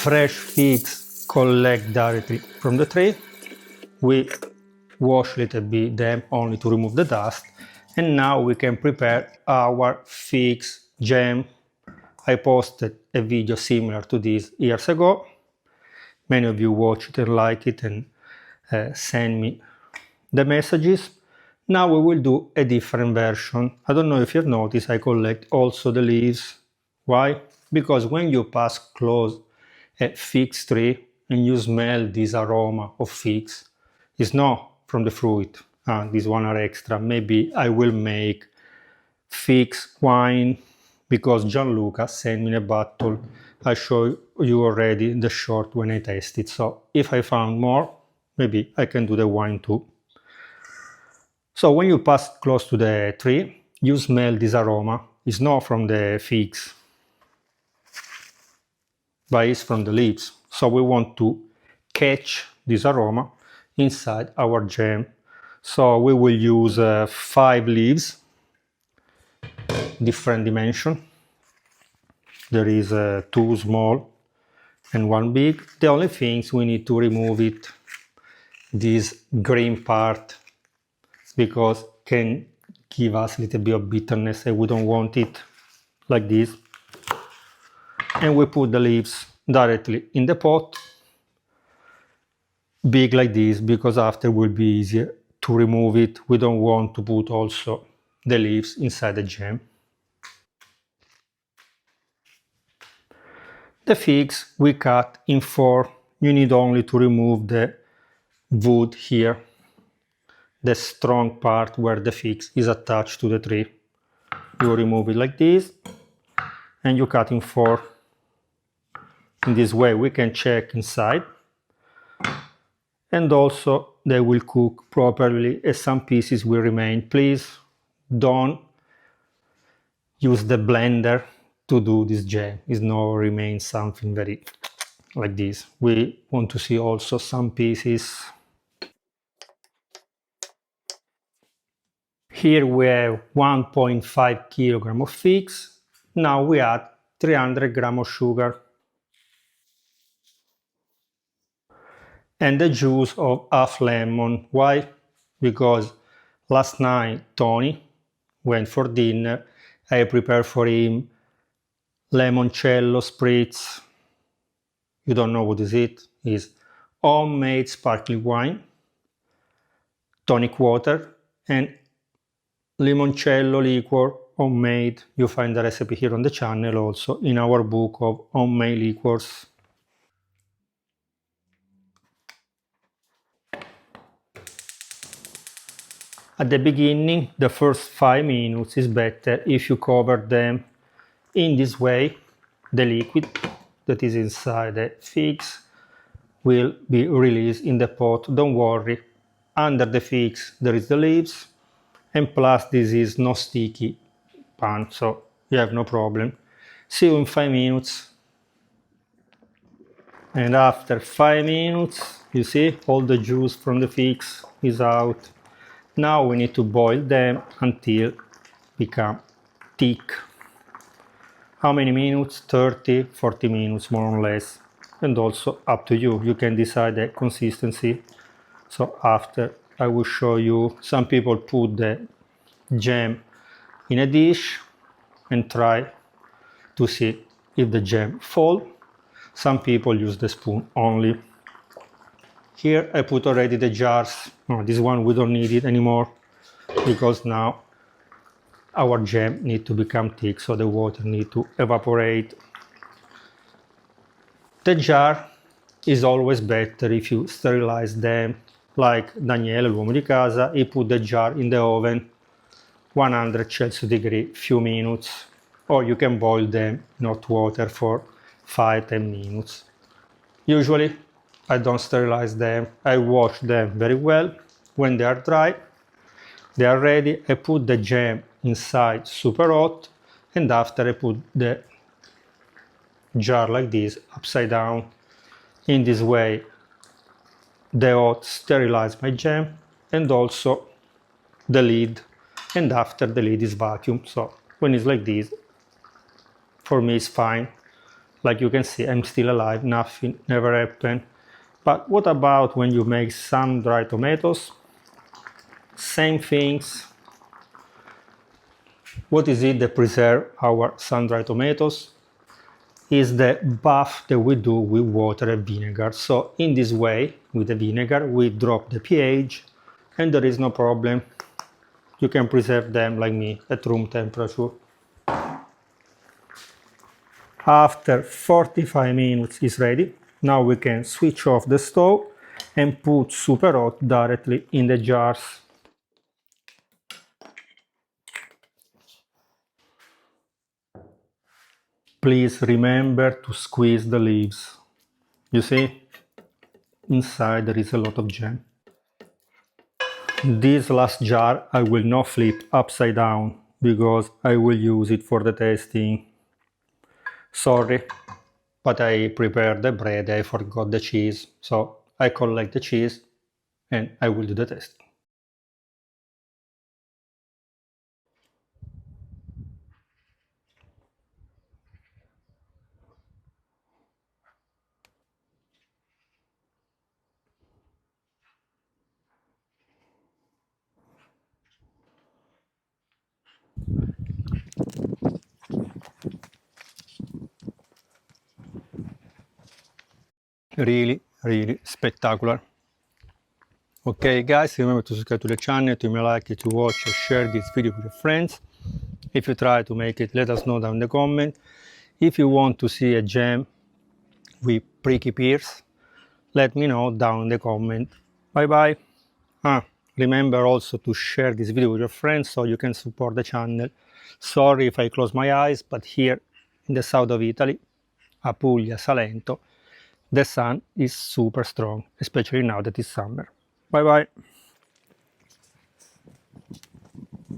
fresh figs collect directly from the tree. We wash a little bit them only to remove the dust, and now we can prepare our figs jam. I posted a video similar to this years ago. Many of you watch it and like it and send me the messages. Now we will do a different version. I don't know if you've noticed, I collect also the leaves. Why? Because when you pass close a fig tree and you smell this aroma of figs, it's not from the fruit. These one are extra. Maybe I will make figs wine because Gianluca sent me a bottle. I show you already the short when I taste it. So if I found more, maybe I can do the wine too. So when you pass close to the tree, you smell this aroma. It's not from the figs, but it's from the leaves. So we want to catch this aroma inside our jam. So we will use 5 leaves, different dimension. There is 2 small and 1 big. The only things we need to remove it, this green part, because can give us a little bit of bitterness and we don't want it like this. And we put the leaves directly in the pot, big like this, because after will be easier to remove it. We don't want to put also the leaves inside the jam. The figs we cut in 4. You need only to remove the wood here, the strong part where the fig is attached to the tree. You remove it like this and you cut in 4. In this way we can check inside, and also they will cook properly and some pieces will remain. Please don't use the blender to do this jam. It's not remain something very like this. We want to see also some pieces. Here we have 1.5 kilogram of figs. Now we add 300 grams of sugar and the juice of half lemon. Why? Because last night Tony went for dinner. I prepared for him limoncello spritz. You don't know what is it? It's homemade sparkling wine, tonic water, and limoncello liquor homemade. You find the recipe here on the channel, also in our book of homemade liquors. At the beginning, the first 5 minutes is better if you cover them in this way. The liquid that is inside the figs will be released in the pot. Don't worry, under the figs there is the leaves, and plus this is no sticky pan, so you have no problem. See you in 5 minutes. And after 5 minutes, you see all the juice from the figs is out. Now we need to boil them until become thick. How many minutes? 30, 40 minutes more or less. And also up to you. You can decide the consistency. So after I will show you, some people put the jam in a dish and try to see if the jam fall. Some people use the spoon only. Here I put already the jars. No, this one we don't need it anymore because now our jam need to become thick, so the water need to evaporate. The jar is always better if you sterilize them, like Daniele, l'uomo di casa, he put the jar in the oven 100 Celsius degree, few minutes, or you can boil them in hot water for 5-10 minutes. Usually I don't sterilize them, I wash them very well. When they are dry, they are ready. I put the jam inside super hot, and after I put the jar like this upside down. In this way the hot sterilize my jam and also the lid, and after the lid is vacuum. So when it's like this, for me it's fine. Like you can see, I'm still alive, nothing never happened. But what about when you make sun-dried tomatoes? Same things. What is it that preserves our sun-dried tomatoes? Is the bath that we do with water and vinegar. So in this way, with the vinegar, we drop the pH and there is no problem. You can preserve them like me at room temperature. After 45 minutes is ready. Now we can switch off the stove and put super hot directly in the jars. Please remember to squeeze the leaves. You see, inside there is a lot of jam. This last jar I will not flip upside down because I will use it for the tasting. Sorry, but I prepared the bread, I forgot the cheese, so I collect the cheese and I will do the tasting. Really spectacular. Okay guys, remember to subscribe to the channel, to me like it, to watch or share this video with your friends. If you try to make it, let us know down in the comment. If you want to see a jam with pricky pears, let me know down in the comment. Bye bye. Remember also to share this video with your friends so you can support the channel. Sorry if I close my eyes, but here in the south of Italy, Apulia, Salento, the sun is super strong, especially now that it's summer. Bye bye.